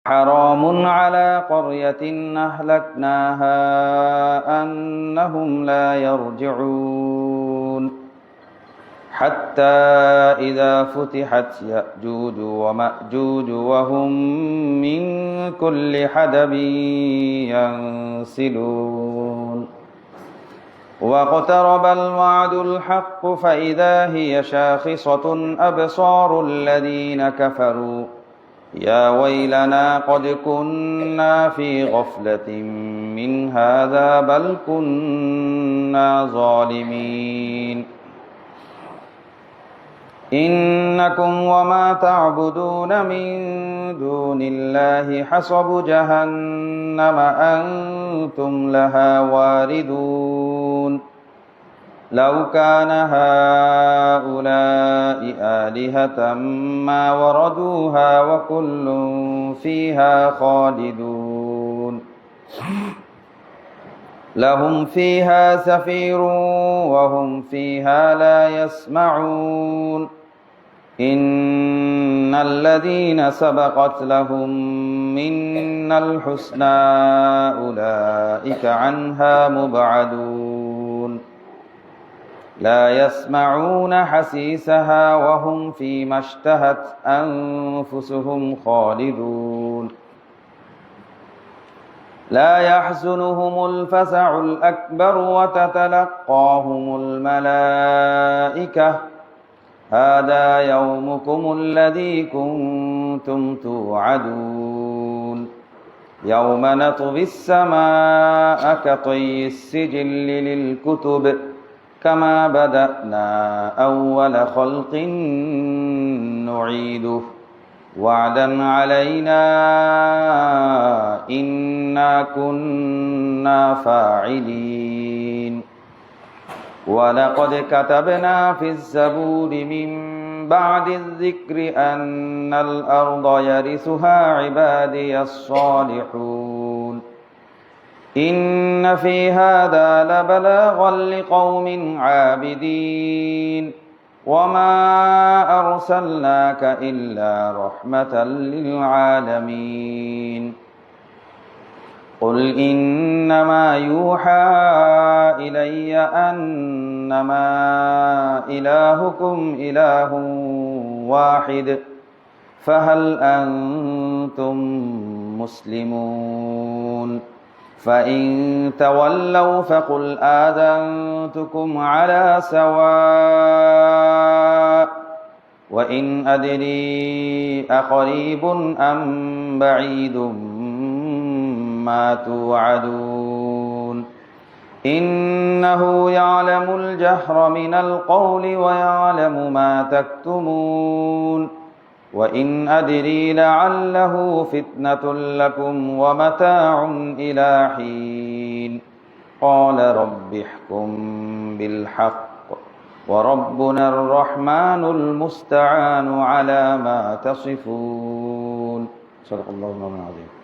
حرام على قرية أهلكناها أنهم لا يرجعون حتى إذا فتحت يأجوج ومأجوج وهم من كل حدب ينسلون واقترب الوعد الحق فإذا هي شاخصة أبصار الذين كفروا يا ويلنا قد كنا في غفلة من هذا بل كنا ظالمين إنكم وما تعبدون من دون الله حصب جهنم أنتم لها واردون لو كان هؤلاء آلهة ما وردوها وكل فيها خالدون لهم فيها زفير وهم فيها لا يسمعون إن الذين سبقت لهم منا الحسنى أولئك عنها مبعدون لا يسمعون حسيسها وهم فيما اشتهت أنفسهم خالدون لا يحزنهم الفزع الأكبر وتتلقاهم الملائكة هذا يومكم الذي كنتم توعدون يوم نطوي السماء كطي السجل للكتب كما بدأنا أول خلق نعيده وعدا علينا إنا كنا فاعلين ولقد كتبنا في الزبور من بعد الذكر أن الأرض يرثها عبادي الصالحون إن في هذا لبلاغا لقوم عابدين وما أرسلناك إلا رحمة للعالمين قل إنما يوحى إلي أنما إلهكم إله واحد فهل أنتم مسلمون فإن تولوا فقل آذنتكم على سواء وإن أدري أقريب أم بعيد ما توعدون إنه يعلم الجهر من القول ويعلم ما تكتمون وإن أدري لعله فتنة لكم ومتاع إلى حين قال رب احكم بالحق وربنا الرحمن المستعان على ما تصفون صدق الله العظيم.